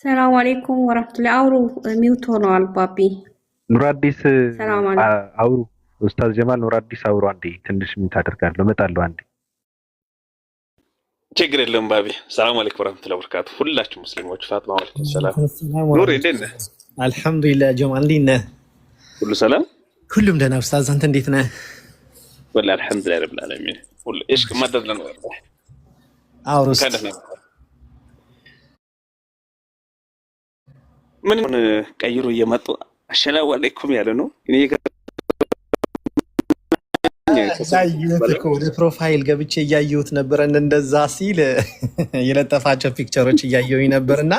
ሰላም አለይኩም ወራህመቱላሂ አውሩ ሚውት ሆነዋል ባቢ። ኑር አዲስ ሰላም አለይኩም። አውሩ ኡስታዝ ጀማል ኑር አዲስ አውሩ። አንዴ ትንሽ ምን ታደርጋለህ? እመጣለሁ አንዴ። ችግር የለም ባቢ። ሰላም አለይኩም ወራህመቱላሂ ወበረካቱ። ሁላችሁ ሙስሊሞች ፋጥማ ወለይኩም ሰላም። ኑር እንዴት ነህ? አልሐምዱሊላህ ጀማል እንዴት ነህ? ሁሉ ሰላም፣ ሁሉም ደህና ኡስታዝ፣ አንተ እንዴት ነህ? ወላሂ አልሐምዱሊላህ ረብል ዓለሚን። ሁሉ እሺ ከማደር ነው አውሩ ምን ቀይሮ እየመጡ አሰላሙ አለይኩም ያለ ነው። እኔ ወደ ፕሮፋይል ገብቼ እያየሁት ነበር። እንደዛ ሲል የለጠፋቸው ፒክቸሮች እያየሁኝ ነበርና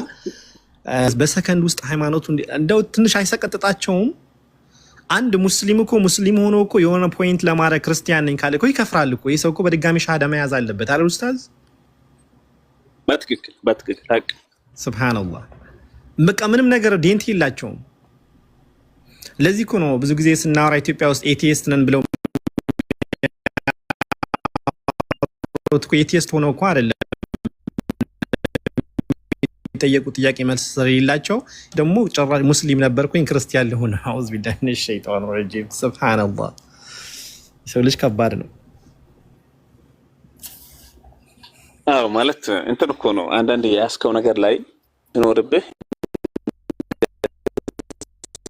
በሰከንድ ውስጥ ሃይማኖቱ እንደው ትንሽ አይሰቀጥጣቸውም? አንድ ሙስሊም እኮ ሙስሊም ሆኖ እኮ የሆነ ፖይንት ለማድረግ ክርስቲያን ነኝ ካለ እኮ ይከፍራል እኮ። ይህ ሰው እኮ በድጋሚ ሻሃዳ መያዝ አለበት አይደል ኡስታዝ? በትክክል ሱብሃንአላህ። በቃ ምንም ነገር ዴንት የላቸውም። ለዚህ እኮ ነው ብዙ ጊዜ ስናወራ ኢትዮጵያ ውስጥ ኤቲስት ነን ብለው ኤቲስት ሆነው እኮ አይደለም የሚጠየቁ ጥያቄ መልስ ስለሌላቸው ደግሞ ጭራሽ ሙስሊም ነበርኩኝ ክርስቲያን ልሆን አውዝ ቢላሂ ሚነሽ ሸይጣን ረጂም። ሱብሃንአላህ። ሰው ልጅ ከባድ ነው። አዎ ማለት እንትን እኮ ነው። አንዳንድ የያዝከው ነገር ላይ ይኖርብህ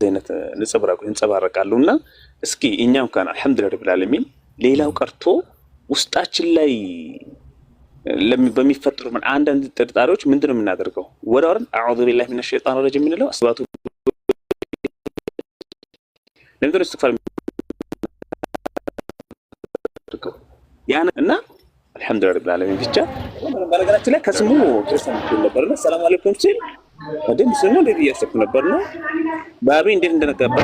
ዘይነት ንጽብራቁ እንጸባረቃሉና እስኪ እኛም ካን አልহামዱሊላህ ረብል ዓለሚን ሌላው ቀርቶ ውስጣችን ላይ በሚፈጠሩ አንዳንድ ጥርጣሬዎች ምንድነው የምናደርገው? ወዳውርን አዑዙ ቢላሂ ሚነሽ ሸይጣን ረጂም ምንለው አስባቱ ለምንድነው እስትግፋር ያና እና አልহামዱሊላህ ረብል ዓለሚን ብቻ። በነገራችን ላይ ከስሙ ክርስቲያን ነበርና ሰላም አለይኩም ሲል ወደም ስሙ እንደዚህ እያሰብኩ ነበርና ባቢ እንዴት እንደነገባ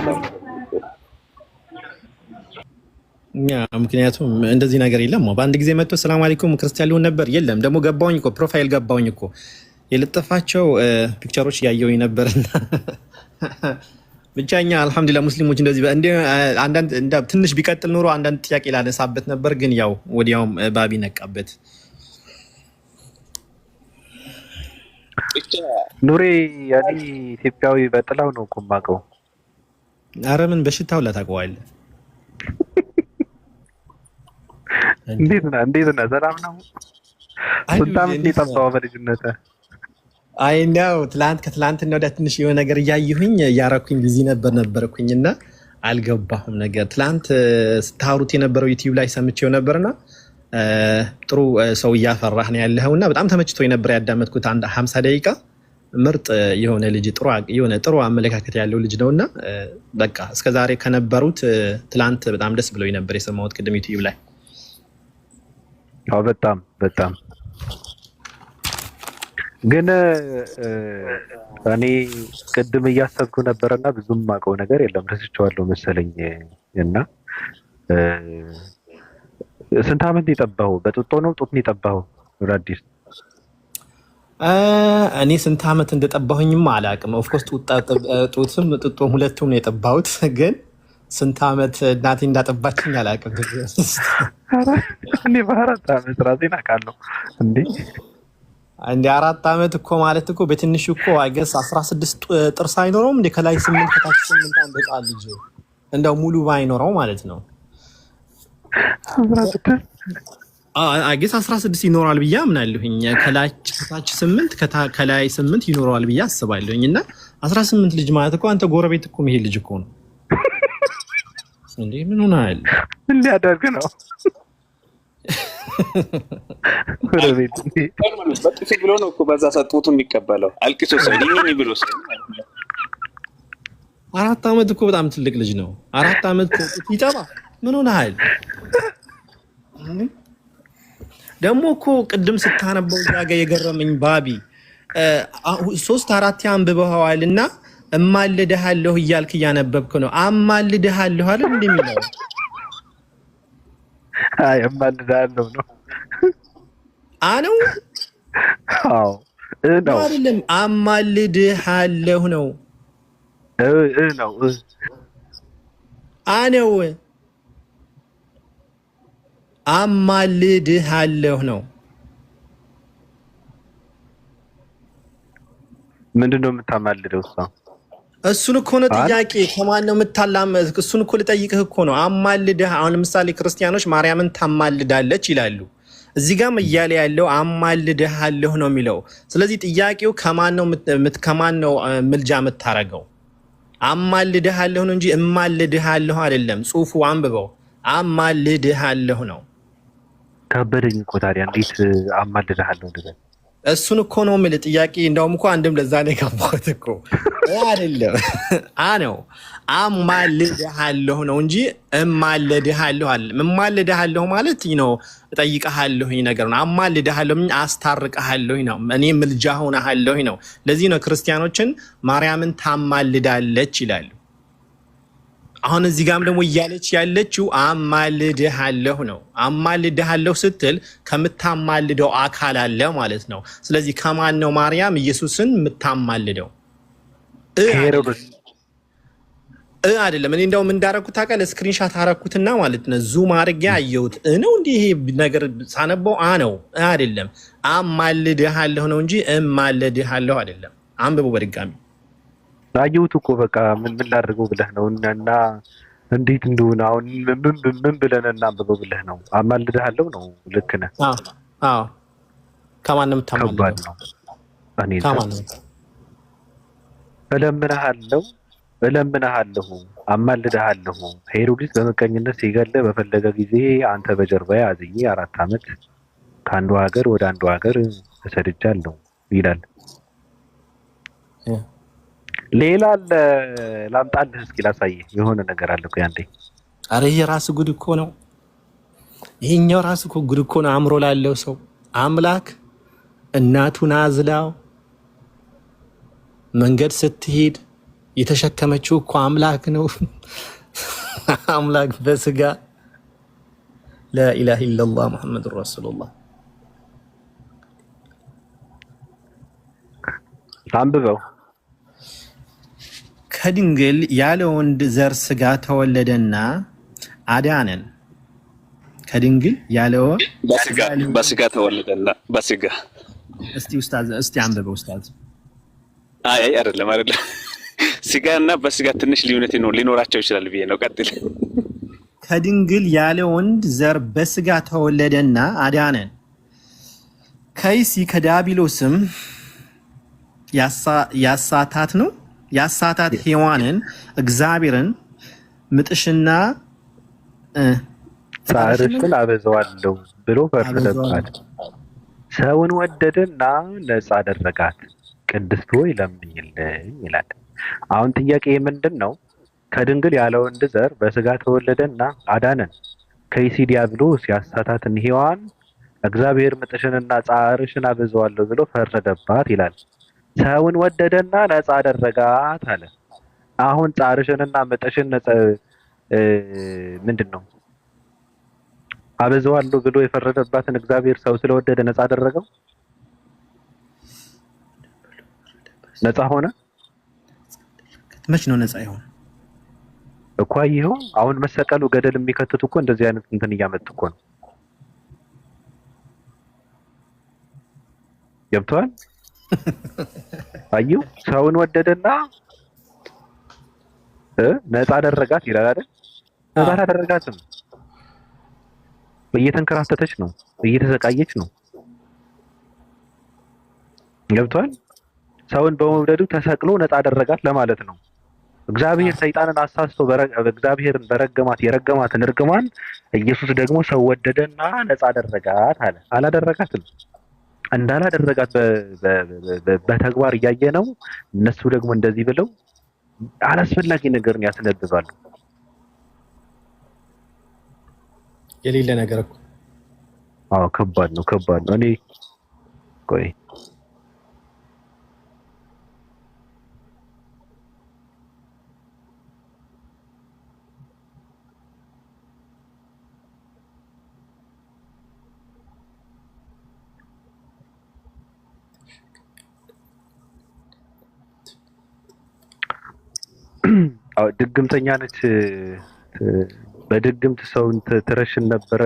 ምክንያቱም እንደዚህ ነገር የለም። በአንድ ጊዜ መጥቶ ሰላም አለይኩም ክርስቲያን ሊሆን ነበር የለም። ደግሞ ገባውኝ እኮ ፕሮፋይል ገባውኝ እኮ የለጠፋቸው ፒክቸሮች ያየውኝ ነበርና ብቻኛ አልহামዱሊላህ ሙስሊሞች እንደዚህ አንዳንድ ትንሽ ቢቀጥል ኖሮ አንዳንድ ጥያቄ ላነሳበት ነበር፣ ግን ያው ወዲያውም ባቢ ነቃበት። ኑሬ ያኔ ኢትዮጵያዊ በጥላው ነው እኮ የማውቀው። ኧረ ምን በሽታው ላታውቀዋለህ? እንዴት ነህ? ሰላም ነው? ስንት ዓመት የጠባው በልጅነትህ? አይ እንዲያው ከትላንትና ወዲያ ትንሽ የሆነ ነገር እያየሁኝ እያረኩኝ ቢዚ ነበርኩኝና አልገባሁም ነገር። ትላንት ስታወሩት የነበረው ዩቲዩብ ላይ ሰምቼው ነበርና ጥሩ ሰው እያፈራህ ነው ያለኸውና በጣም ተመችቶኝ ነበር ያዳመጥኩት። አንድ 50 ደቂቃ ምርጥ የሆነ ልጅ ጥሩ አመለካከት ያለው ልጅ ነውና በቃ እስከዛሬ ከነበሩት ትላንት በጣም ደስ ብሎኝ ነበር የሰማሁት ቅድም ዩቲዩብ ላይ። አዎ በጣም ግን እኔ ቅድም እያሰብኩ ነበርና ብዙም ማውቀው ነገር የለም ረስቼዋለሁ መሰለኝ። እና ስንት ዓመት የጠባው? በጡጦ ነው ጡት ነው የጠባው? ኑር አዲስ እኔ ስንት ዓመት እንደጠባሁኝማ አላውቅም። ኦፍ ኮርስ ጡጦም ሁለቱም ነው የጠባሁት፣ ግን ስንት ዓመት እናቴ እንዳጠባችኝ አላውቅም። እኔ በ4 ዓመት ራሴን አውቃለሁ እንዴ። እንደ 4 ዓመት እኮ ማለት እኮ በትንሹ እኮ አይገስ 16 ጥርስ አይኖረውም እንደ ከላይ 8 ከታች 8 አንድ ቃል ልጅ እንደው ሙሉ ባይኖረው ማለት ነው። አይገስ 16 ይኖራል ብዬ አምናለሁኝ። ከታች 8 ከላይ 8 ይኖራል ብዬ አስባለሁኝ። እና 18 ልጅ ማለት እኮ አንተ ጎረቤት እኮ መሄድ ልጅ እኮ ነው እንዴ። ምን ሆነሃል? ምን ሊያደርግ ነው? ጎረቤት በጥፊ ብሎ ነው እኮ በዛ ሰጡት የሚቀበለው አልቅሶ ሰዲኒ ብሎ ሰው 4 ዓመት እኮ በጣም ትልቅ ልጅ ነው። 4 ዓመት ይጠባ። ምን ሆነሃል? ደግሞ እኮ ቅድም ስታነበው ዛጋ የገረመኝ ባቢ 3-4 አንብበዋልና እማልድሃለሁ እያልክ እያነበብክ ነው። አማልድሃለሁ አይደል እንደሚለው? አይ እማልድሃለሁ ነው። አነው አዎ ነው አይደለም፣ አማልድሃለሁ ነው። ነው አነው አማልድሃለሁ ነው። ምንድነው የምታማልደው እሷ? እሱን እኮ ነው ጥያቄ። ከማን ነው የምታላመድ? እሱን እኮ ልጠይቅህ እኮ ነው። አማልደህ አሁን ለምሳሌ ክርስቲያኖች ማርያምን ታማልዳለች ይላሉ። እዚህ ጋርም እያለ ያለው አማልድሃለሁ ነው የሚለው። ስለዚህ ጥያቄው ከማን ነው ምልጃ የምታረገው? አማልድሃለሁ ነው እንጂ እማልድሃለሁ አይደለም። ጽሁፉ አንብበው። አማልድሃለሁ ነው። ከበደኝ እኮ ታዲያ እንዴት አማልድሃለሁ እንደዚህ? እሱን እኮ ነው የምልህ ጥያቄ። እንደውም እኮ አንድም ለዛ ነው የገባሁት እኮ አይደለም ነው አማልድሃለሁ ነው እንጂ እማልድሃለሁ አይደለም። እማልድሃለሁ ማለት ነው እጠይቅሃለሁ ነገር ነው። አማልድሃለሁ አስታርቅሃለሁ ነው። እኔ ምልጃ ሆነሃለሁ ነው። ለዚህ ነው ክርስቲያኖችን ማርያምን ታማልዳለች ይላሉ። አሁን እዚህ ጋርም ደግሞ እያለች ያለችው አማልድሃለሁ ነው። አማልድሃለሁ ስትል ከምታማልደው አካል አለ ማለት ነው። ስለዚህ ከማን ነው ማርያም ኢየሱስን የምታማልደው? አይደለም። እኔ እንደውም እንዳረኩት ታውቃለህ፣ ስክሪንሻት አረኩትና ማለት ነው ዙም አድርጌ አየሁት። ነው እንዲህ ይሄ ነገር ሳነበው ነው አይደለም። አማልድሃለሁ ነው እንጂ እማልድሃለሁ አይደለም። አንብቡ በድጋሚ አየሁት እኮ በቃ ምን ላድርገው ብለህ ነው እና እንዴት እንደሆነ አሁን ምን ብለን እናንብበው ብለህ ነው? አማልድሃለሁ ነው። ልክ ነህ። አዎ ከማንም ታማልደው እኔ እለምንሃለሁ አማልድሃለሁ። ሄሮድስ በመቀኝነት ሲገድልህ በፈለገ ጊዜ አንተ በጀርባዬ አዝኜ 4 ዓመት ከአንዱ ሀገር ወደ አንዱ ሀገር ተሰድጃለሁ ይላል። ሌላ ላምጣልህ እስኪ ላሳየህ። የሆነ ነገር አለ እኮ ያንዴ። አረ የራስ ጉድ እኮ ነው ይሄኛው። ራስ እኮ ጉድ እኮ ነው። አእምሮ ላለው ሰው አምላክ እናቱን አዝላው መንገድ ስትሄድ የተሸከመችው እኮ አምላክ ነው። አምላክ በስጋ ላኢላሃ ኢለላህ ሙሐመድ ረሱሉላህ። አንብበው። ከድንግል ያለ ወንድ ዘር ስጋ ተወለደና አዳነን። ከድንግል ያለ በስጋ ተወለደና በስጋ እስቲ ኡስታዝ እስቲ አንብበው ኡስታዝ። አይ አይደለም ስጋና በስጋ ትንሽ ልዩነት ሊኖራቸው ይችላል ብዬ ነው። ቀጥል። ከድንግል ያለ ወንድ ዘር በስጋ ተወለደና አዳነን። ከይሲ ከዲያብሎስም ያሳታት ነው ያሳታት ሔዋንን እግዚአብሔርን ምጥሽና ጻርሽን አበዛዋለሁ ብሎ ፈረደባት። ሰውን ወደደና ነፃ አደረጋት። ቅድስት ሆይ ለምኝልኝ ይላል። አሁን ጥያቄ ምንድን ነው? ከድንግል ያለ ወንድ ዘር በስጋ ተወለደና አዳነን። ከይሲ ዲያብሎስ ያሳታትን ሔዋን እግዚአብሔር ምጥሽንና ጻርሽን አበዛዋለሁ ብሎ ፈረደባት ይላል። ሰውን ወደደና ነፃ አደረጋት አለ። አሁን ጻርሽንና ምጥሽን ምንድን ነው አበዛዋለሁ ብሎ የፈረደባትን እግዚአብሔር ሰው ስለወደደ ነፃ አደረገው? ነፃ ሆነ? መች ነው ነፃ ይሆን እኮ? ይሄው አሁን መሰቀሉ ገደል የሚከትቱ እኮ እንደዚህ አይነት እንትን እያመጡ እኮ ነው። ገብቷል? አዩ ሰውን ወደደና ነፃ አደረጋት ይላል አይደል? ነፃ አደረጋትም። እየተንከራተተች ነው፣ እየተሰቃየች ነው። ገብቷል? ሰውን በመውደዱ ተሰቅሎ ነፃ አደረጋት ለማለት ነው። እግዚአብሔር ሰይጣንን አሳስቶ እግዚአብሔርን በረገማት የረገማትን እርግማን ኢየሱስ ደግሞ ሰው ወደደና ነፃ አደረጋት አለ። አላደረጋትም። እንዳላደረጋት በተግባር እያየ ነው። እነሱ ደግሞ እንደዚህ ብለው አላስፈላጊ ነገርን ያስነብባሉ። የሌለ ነገር እኮ አዎ፣ ከባድ ነው። እኔ ቆይ ድግምተኛ ነች። በድግምት ሰውን ትረሽን ነበረ፣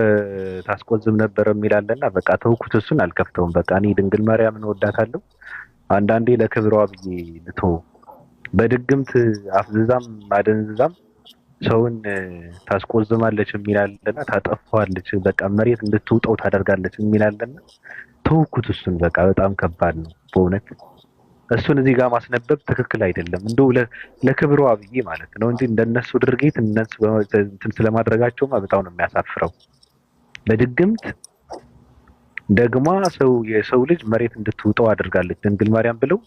ታስቆዝም ነበረ የሚላለና በቃ ተውኩት። እሱን አልከፍተውም። በቃ እኔ ድንግል ማርያምን እወዳታለሁ። አንዳንዴ ለክብሯ ብዬ ልቶ በድግምት አፍዝዛም አደንዝዛም ሰውን ታስቆዝማለች የሚላለና ታጠፋዋለች፣ በቃ መሬት እንድትውጠው ታደርጋለች የሚላለና ተውኩት። እሱን በቃ በጣም ከባድ ነው በእውነት። እሱን እዚህ ጋር ማስነበብ ትክክል አይደለም። እንደው ለክብሯ ብዬ ማለት ነው እንጂ እንደነሱ ድርጊት እነሱ እንትን ስለማድረጋቸውማ በጣም ነው የሚያሳፍረው። በድግምት ደግማ የሰው ልጅ መሬት እንድትውጠው አድርጋለች ድንግል ማርያም ብለው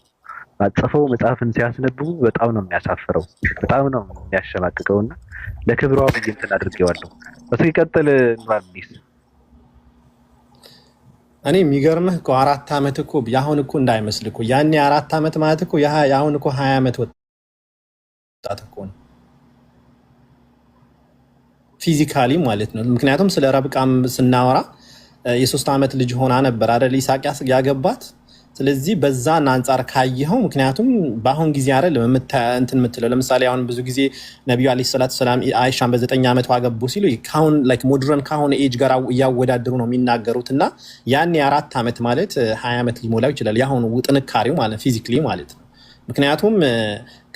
አጽፈው መጽሐፍን ሲያስነብቡ በጣም ነው የሚያሳፍረው፣ በጣም ነው የሚያሸማቅቀውና ለክብሯ ብዬ እንትን አድርጌዋለሁ። እስኪ ቀጥል እንባልስ። እኔ የሚገርምህ እኮ 4 ዓመት እኮ ያሁን እኮ እንዳይመስል እኮ ያኔ 4 ዓመት ማለት እኮ ያሁን እኮ 20 ዓመት ወጣት እኮ ነው ፊዚካሊ ማለት ነው። ምክንያቱም ስለ ረብቃም ስናወራ የ3 ዓመት ልጅ ሆና ነበር አይደል ይስሐቅ ያገባት። ስለዚህ በዛን አንጻር ካየኸው ምክንያቱም በአሁን ጊዜ አይደል እንትን የምትለው ለምሳሌ አሁን ብዙ ጊዜ ነብዩ አለይሂ ሰላቱ ሰላም አይሻን በ9 ዓመቷ አገቡ ሲሉ ካሁን ላይክ ሞደርን ካሁን ኤጅ ጋር እያወዳደሩ ነው የሚናገሩትና ያኔ 4 ዓመት ማለት 20 ዓመት ሊሞላው ይችላል ያሁን ጥንካሬው ማለት ፊዚካሊ ማለት ነው። ምክንያቱም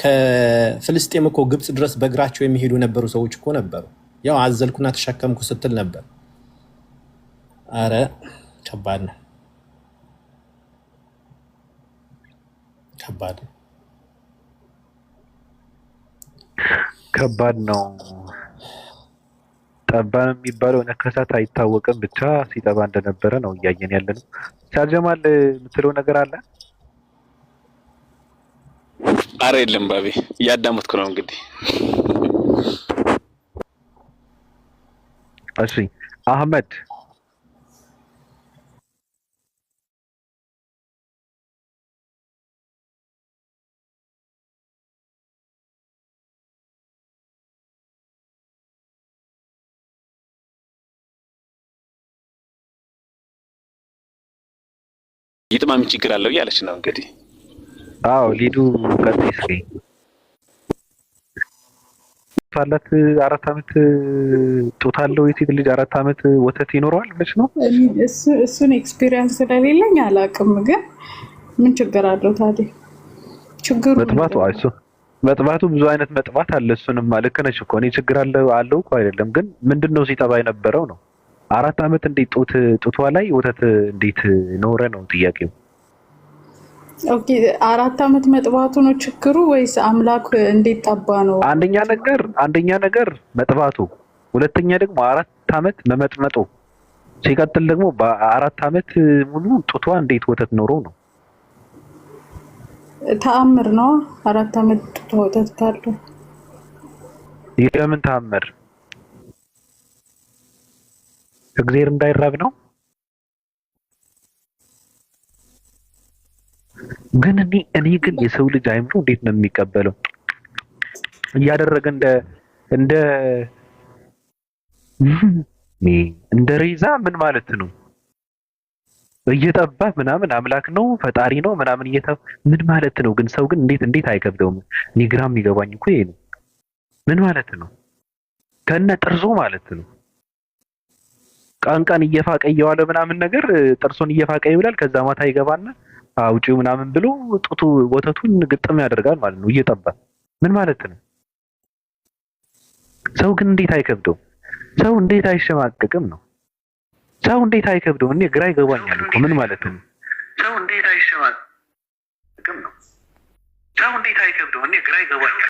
ከፍልስጤም እኮ ግብጽ ድረስ በእግራቸው የሚሄዱ የነበሩ ሰዎች እኮ ነበሩ። ያው አዘልኩና ተሸከምኩ ስትል ነበር። አረ ከባድ ነው። ከባድ ነው። ጠባ የሚባለው ነከሳት አይታወቅም፣ ብቻ ሲጠባ እንደነበረ ነው እያየን ያለነው። ቻርጀማል የምትለው ነገር አለ? አረ የለም ባቢ፣ እያዳመጥኩ ነው እንግዲህ። እሺ አህመድ ይጥማም ችግር አለው እያለች ነው እንግዲህ። አዎ ሊዱ ቀጥይ እስኪ። ፋላት 4 ዓመት ጡት አለው የሴት ልጅ 4 ዓመት ወተት ይኖረዋል ብለሽ ነው? እሱን ኤክስፒሪየንስ ስለሌለኝ አላውቅም፣ ግን ምን ችግር አለው ታዲያ? ችግሩ መጥባቱ አይሶ መጥባቱ ብዙ አይነት መጥባት አለ። እሱንም ልክ ነሽ እኮ እኔ ችግር አለው እኮ አይደለም፣ ግን ምንድነው ሲጠባ የነበረው ነው። 4 ዓመት እንዴት ጡቷ ላይ ወተት እንዴት ኖረ ነው ጥያቄው። ኦኬ 4 ዓመት መጥባቱ ነው ችግሩ ወይስ አምላክ እንዴት ጠባ ነው? አንደኛ ነገር መጥባቱ፣ ሁለተኛ ደግሞ 4 ዓመት መመጥመጡ፣ ሲቀጥል ደግሞ በ4 ዓመት ሙሉ ጡቷ እንዴት ወተት ኖሮ ነው። ተአምር ነው 4 ዓመት ጡቷ ወተት ካለው። የምን ተአምር? እግዚአብሔር እንዳይራብ ነው። ግን እኔ ግን የሰው ልጅ አይምሮ እንዴት ነው የሚቀበለው? እያደረገ እንደ ሬዛ ምን ማለት ነው? እየጠባ ምናምን አምላክ ነው ፈጣሪ ነው ምናምን ምን ማለት ነው? ግን ሰው ግን እንዴት አይከብደውም? እኔ ግራ የሚገባኝ እኮ ይሄ ነው። ምን ማለት ነው? ከነ ጥርሱ ማለት ነው። ቀን እየፋቀ እየዋለ ምናምን ነገር ጥርሱን እየፋቀ ይውላል። ከዛ ማታ ይገባና አውጪው ምናምን ብሎ ጡቱ ወተቱን ግጥም ያደርጋል ማለት ነው እየጠባ። ምን ማለት ነው? ሰው ግን እንዴት አይከብደው? ሰው እንዴት አይሸማቀቅም ነው? ሰው እንዴት አይከብደው? እኔ ግራ ይገባኛል እኮ ምን ማለት ነው? ሰው እንዴት አይሸማቀቅም ነው? ሰው እንዴት አይከብደው? እኔ ግራ ይገባኛል።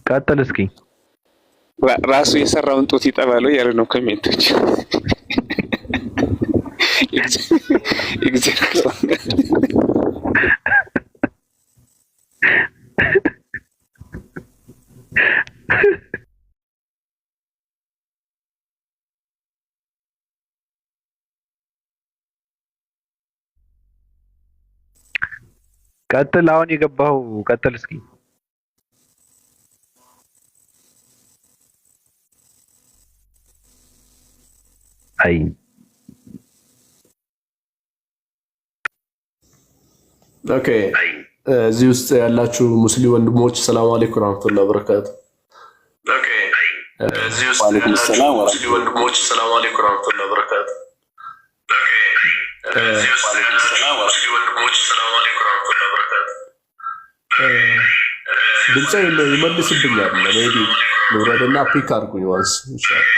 ቀጥል እስኪ። ራሱ የሰራውን ጡት ይጠባለው ያለ ነው ኮሜንቶች። ቀጥል። አሁን የገባው ቀጥል እስኪ። አይ ኦኬ እዚህ ውስጥ ያላችሁ ሙስሊም ወንድሞች ሰላም አለይኩም ወራህመቱላሂ ወበረካቱ። وعليكم السلام ورحمة الله السلام عليكم ورحمة الله وبركاته. وعليكم السلام ورحمة الله وبركاته. ድምጼ ይመልስብኛል ሜቢ ልውረድና ፒክ አድርጉኝ ዋንስ ኢንሻአላህ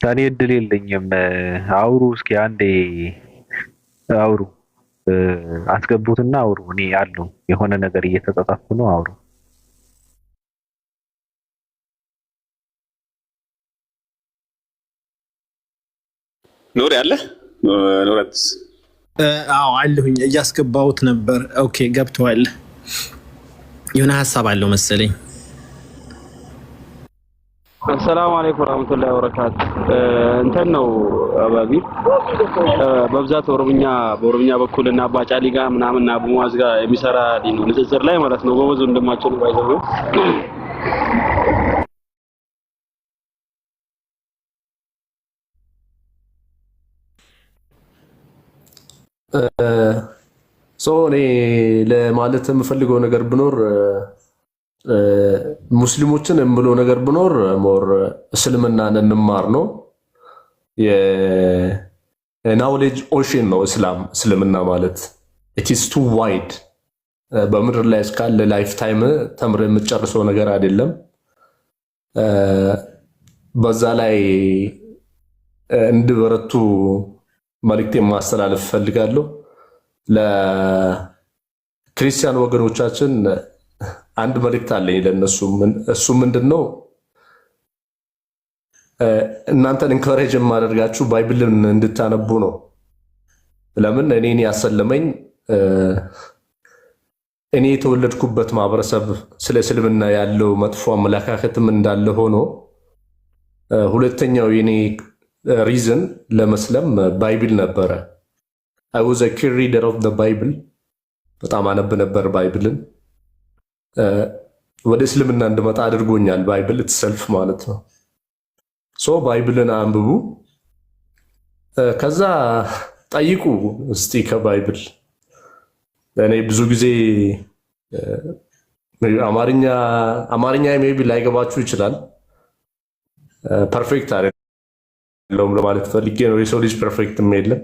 እኔ እድል የለኝም። አውሩ እስኪ አንዴ አውሩ፣ አስገቡትና አውሩ። እኔ አሉ የሆነ ነገር እየተጻጻፉ ነው። አውሩ። ኑር ያለ ኑረት አዎ አለሁኝ፣ እያስገባሁት ነበር። ኦኬ ገብቷል። የሆነ ሀሳብ አለው መሰለኝ። السلام عليكم ورحمة الله وبركاته. እንትን ነው አባቢ በብዛት በኦሮምኛ በኩልና አባጫሊ ጋር ምናምን አቡ ሙአዝ ጋር የሚሰራ ዲኑ ንጽጽር ላይ ማለት ነው። በወዙ እንደማቸው ነው ባይዘው እኔ ለማለት የምፈልገው ነገር ብኖር ሙስሊሞችን የምለው ነገር ብኖር ሞር እስልምናን እንማር ነው። የናውሌጅ ኦሽን ነው እስልምና ማለት it is too wide በምድር ላይ እስካለ ላይፍ ታይም ተምረ የምትጨርሰው ነገር አይደለም። በዛ ላይ እንድበረቱ መልእክቴን ማስተላለፍ ፈልጋለሁ ለክርስቲያን ወገኖቻችን። አንድ መልእክት አለኝ ለነሱ። እሱ ምንድነው? እናንተን ኢንካሬጅ የማደርጋችሁ ባይብልን እንድታነቡ ነው። ለምን እኔን ያሰለመኝ እኔ የተወለድኩበት ማህበረሰብ ስለ እስልምና ያለው መጥፎ አመለካከትም እንዳለ ሆኖ ሁለተኛው የኔ ሪዝን ለመስለም ባይብል ነበረ። I was a key reader of the Bible። በጣም አነብ ነበር ባይብልን። ወደ እስልምና እንድመጣ አድርጎኛል ባይብል ኢትሰልፍ ማለት ነው። ባይብልን አንብቡ፣ ከዛ ጠይቁ እስቲ ከባይብል። እኔ ብዙ ጊዜ አማርኛ ሜቢ ላይገባችሁ ይችላል። ፐርፌክት አይደለም ለማለት ፈልጌ ነው። የሰው ልጅ ፐርፌክትም የለም።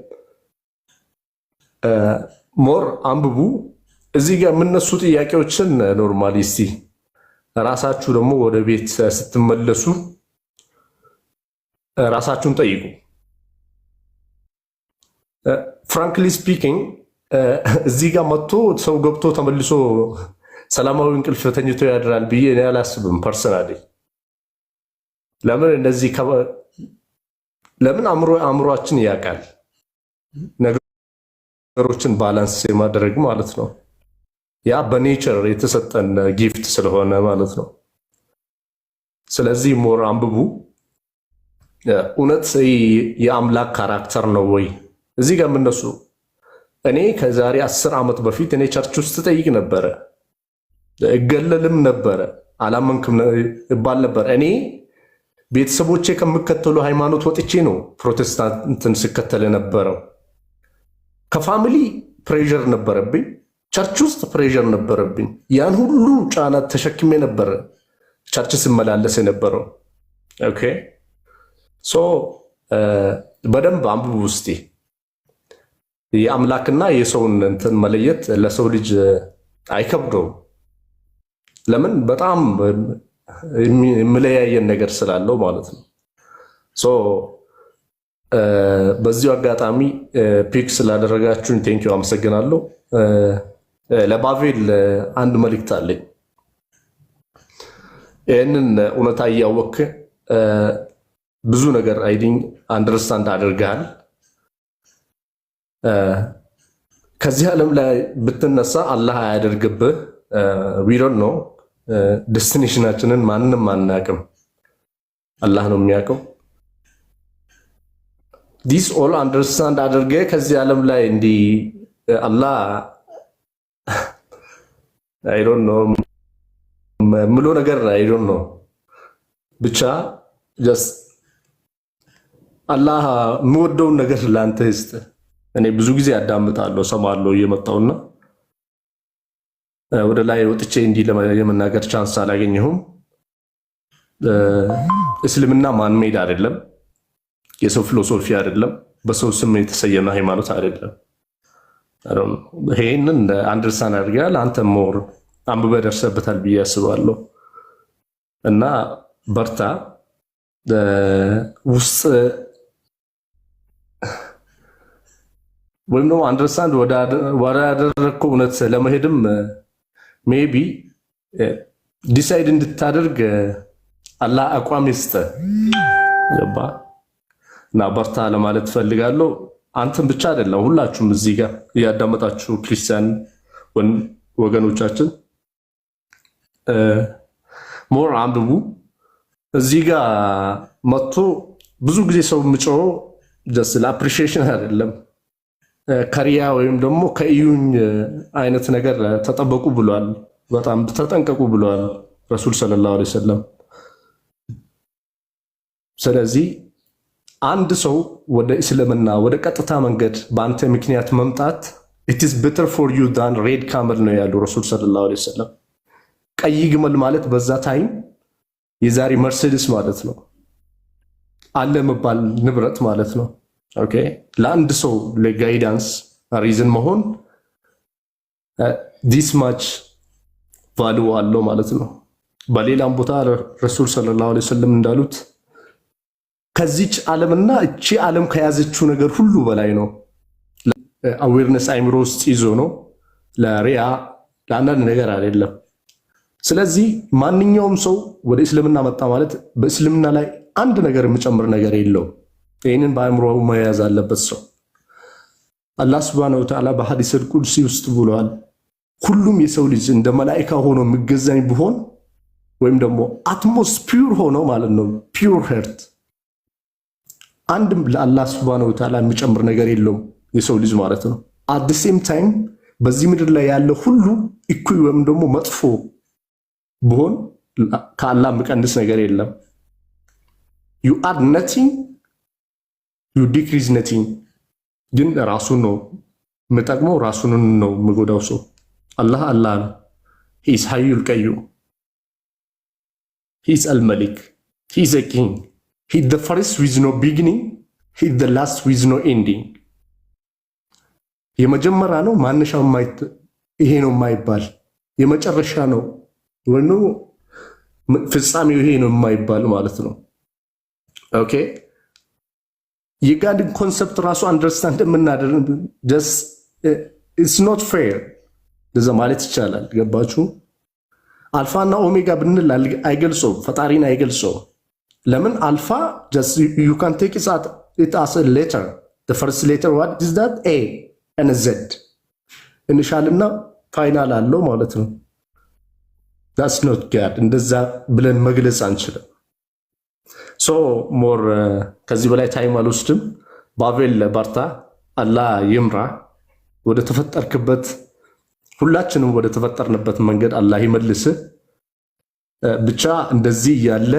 ሞር አንብቡ። እዚህ ጋር የምነሱ ጥያቄዎችን ኖርማሊ እስቲ ራሳችሁ ደግሞ ወደ ቤት ስትመለሱ ራሳችሁን ጠይቁ። ፍራንክሊ ስፒኪንግ እዚህ ጋር መጥቶ ሰው ገብቶ ተመልሶ ሰላማዊ እንቅልፍ ተኝቶ ያድራል ብዬ እኔ አላስብም ፐርሰናሊ። ለምን አእምሮአችን ያውቃል ነገሮችን ባላንስ የማድረግ ማለት ነው። ያ በኔቸር የተሰጠን ጊፍት ስለሆነ ማለት ነው። ስለዚህ ሞር አንብቡ። እውነት የአምላክ ካራክተር ነው ወይ? እዚህ ጋር የምነሱ እኔ ከዛሬ 10 ዓመት በፊት እኔ ቸርች ውስጥ ጠይቅ ነበረ፣ እገለልም ነበረ፣ አላመንክም እባል ነበር። እኔ ቤተሰቦቼ ከምከተሉ ሃይማኖት ወጥቼ ነው ፕሮቴስታንትን ስከተል ነበረው። ከፋሚሊ ፕሬዠር ነበረብኝ፣ ቸርች ውስጥ ፕሬዠር ነበረብኝ። ያን ሁሉ ጫና ተሸክሜ ነበረ ቸርች ስመላለስ የነበረው። ኦኬ በደንብ አንብቡ ውስጤ። የአምላክና የሰውን እንትን መለየት ለሰው ልጅ አይከብደውም። ለምን? በጣም የሚለያየን ነገር ስላለው ማለት ነው። በዚሁ አጋጣሚ ፒክ ስላደረጋችሁኝ ቴንኪው አመሰግናለሁ። ለባቬል አንድ መልእክት አለኝ። ይህንን እውነታ እያወቅህ ብዙ ነገር አይዲንግ አንደርስታንድ አድርገሃል። ከዚህ ዓለም ላይ ብትነሳ አላህ አያደርግብህ። ዊዶን ነው ዴስቲኔሽናችንን ማንም አናቅም፣ አላህ ነው የሚያውቀው። ዲስ ኦል አንደርስታንድ አድርገህ ከዚህ ዓለም ላይ እንዲህ አላህ አይ ዶንት ኖ ምሎ ነገር አይ ዶንት ኖ ብቻ ጀስት አላህ የምወደውን ነገር ላንተ ይስጥ። እኔ ብዙ ጊዜ አዳምጣለሁ ሰማለሁ እየመጣውና ወደ ላይ ወጥቼ እንዲህ የመናገር ቻንስ አላገኘሁም። እስልምና ማን ሜድ አይደለም፣ የሰው ፊሎሶፊ አይደለም፣ በሰው ስም የተሰየመ ሃይማኖት አይደለም። ይሄንን አንደርስታንድ አድርጋል። አንተ ሞር አንብበህ ደርሰበታል ብዬ አስባለሁ እና በርታ። ውስጥ ወይም ደግሞ አንደርስታንድ ወዳደረግከው እውነት ለመሄድም ሜቢ ዲሳይድ እንድታደርግ አላህ አቋም ይስጥህ። ገባ እና በርታ ለማለት ፈልጋለሁ። አንተም ብቻ አይደለም ሁላችሁም እዚህ ጋር እያዳመጣችሁ ክርስቲያን ወገኖቻችን ሞር አንብቡ። እዚህ ጋር መጥቶ ብዙ ጊዜ ሰው ምጮው ጀስት ለአፕሪሺዬሽን አይደለም ከሪያ ወይም ደግሞ ከእዩኝ አይነት ነገር ተጠበቁ ብሏል። በጣም ተጠንቀቁ ብሏል ረሱል ሰለላሁ ዐለይሂ ወሰለም። ስለዚህ አንድ ሰው ወደ እስልምና ወደ ቀጥታ መንገድ በአንተ ምክንያት መምጣት it is better for you than red camel ነው ያሉ ረሱል ሰለላሁ ዐለይሂ ወሰለም። ቀይ ግመል ማለት በዛ ታይም የዛሬ መርሴዲስ ማለት ነው፣ አለ መባል ንብረት ማለት ነው። ኦኬ ለአንድ ሰው ለጋይዳንስ ሪዝን መሆን this much value አለው ማለት ነው። በሌላም ቦታ ረሱል ሰለላሁ ዐለይሂ ወሰለም እንዳሉት ከዚች ዓለምና እቺ ዓለም ከያዘችው ነገር ሁሉ በላይ ነው። አዌርነስ አይምሮ ውስጥ ይዞ ነው፣ ለሪያ ለአንዳንድ ነገር አይደለም። ስለዚህ ማንኛውም ሰው ወደ እስልምና መጣ ማለት በእስልምና ላይ አንድ ነገር የሚጨምር ነገር የለው። ይህንን በአእምሮ መያዝ አለበት ሰው። አላህ ሱብሓነሁ ወተዓላ በሐዲስ ቁድሲ ውስጥ ብሏል፣ ሁሉም የሰው ልጅ እንደ መላኢካ ሆኖ የሚገዛኝ ቢሆን ወይም ደግሞ አትሞስት ፒውር ሆኖ ማለት ነው፣ ፒውር ሄርት አንድም ለአላህ ሱብሓነሁ ወተዓላ የሚጨምር ነገር የለውም የሰው ልጅ ማለት ነው። አት ዘ ሴም ታይም በዚህ ምድር ላይ ያለ ሁሉ እኩይ ወይም ደግሞ መጥፎ ቢሆን ከአላህ የሚቀንስ ነገር የለም። ዩ አድ ነቲንግ ዩ ዲክሪዝ ነቲንግ። ግን ራሱን ነው የምጠቅመው፣ ራሱን ነው የምጎዳው ሰው። አላህ አላህ ነው። ሂ ኢዝ ሐዩል ቀዩም፣ ሂ ኢዝ አልመሊክ፣ ሂ ኢዝ አ ኪንግ፣ ሂ ኢዝ ዘ ፈርስት ዊዝ ኖ ቢጊኒንግ፣ ሂ ኢዝ ዘ ላስት ዊዝ ኖ ኤንዲንግ። የመጀመሪያ ነው ማነሻው ይሄ ነው የማይባል፣ የመጨረሻ ነው ወይኑ ፍጻሜው ይሄ ነው የማይባል ማለት ነው። ኦኬ የጋድን ኮንሰፕት ራሱ አንደርስታንድ የምናደርግ ጀስት ኢትስ ኖት ፌር ለዛ ማለት ይቻላል። ገባችሁ? አልፋና ኦሜጋ ብንል አይገልጸውም፣ ፈጣሪን አይገልጸውም። ለምን አልፋ ጀስት ዩ ካን ቴክ ኢት አስ አ ሌተር ዘ ፈርስት ሌተር ዋት ኢዝ ዳት ኤ ኤንድ ዜድ ኢኒሻልና ፋይናል አለው ማለት ነው። ዳትስ ኖት ጋድ። እንደዛ ብለን መግለጽ አንችልም። ሶ ሞር ከዚህ በላይ ታይም አልወስድም። ባቤል በርታ፣ አላህ ይምራ ወደ ተፈጠርክበት፣ ሁላችንም ወደ ተፈጠርንበት መንገድ አላህ ይመልስ። ብቻ እንደዚህ ያለ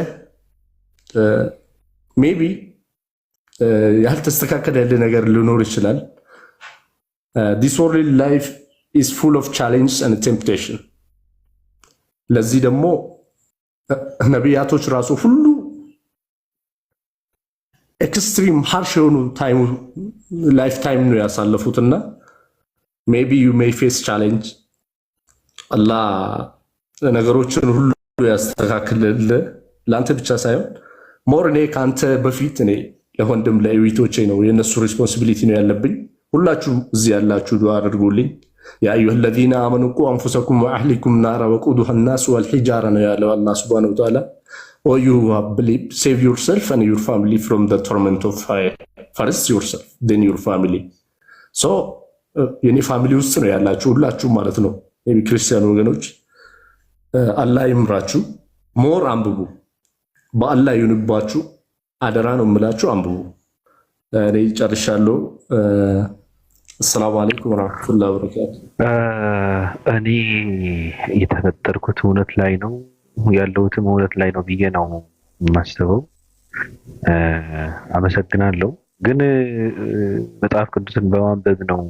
ሜቢ ያልተስተካከለ ያለ ነገር ሊኖር ይችላል። ዲስ ወርልድ ላይፍ ኢዝ ፉል ኦፍ ቻሌንጅ ኤንድ ቴምፕቴሽን። ለዚህ ደግሞ ነቢያቶች ራሱ ሁሉ ኤክስትሪም ሃርሽ የሆኑ ላይፍ ታይም ነው ያሳለፉትና ሜቢ ዩ ሜይ ፌስ ቻሌንጅ። አላህ ነገሮችን ሁሉ ያስተካክልልህ፣ ለአንተ ብቻ ሳይሆን ሞር እኔ ከአንተ በፊት እኔ ለወንድም ለእህቶቼ ነው የነሱ ሪስፖንሲቢሊቲ ነው ያለብኝ። ሁላችሁም እዚህ ያላችሁ ዱዓ አድርጉልኝ። ያ አዩሀ ለዚነ አመኑ ቁ አንፉሰኩም ወአህሊኩም ናራ ወቁዱሃ ናስ ወልሒጃራ ነው ያለው አላህ ሱብሓነሁ ወተዓላ። ኦ ዩ ብሊቭ ሴቭ ዩርሰልፍ ኤንድ ዩር ፋሚሊ ፍሮም ዘ ቶርመንት ኦፍ ፋየር፣ ፈርስት ዩርሰልፍ ዜን ዩር ፋሚሊ። ሶ የኔ ፋሚሊ ውስጥ ነው ያላችሁ ሁላችሁም ማለት ነው። ክርስቲያን ወገኖች አላህ ይምራችሁ። ሞር አንብቡ፣ በአላህ ይሁንባችሁ። አደራ ነው የምላችሁ፣ አንብቡ። እኔ ጨርሻለሁ። አሰላሙ አለይኩም ወራህመቱላሂ ወበረካቱ። እኔ የተፈጠርኩት እውነት ላይ ነው ያለሁትም እውነት ላይ ነው ብዬ ነው የማስበው። አመሰግናለሁ። ግን መጽሐፍ ቅዱስን በማንበብ ነው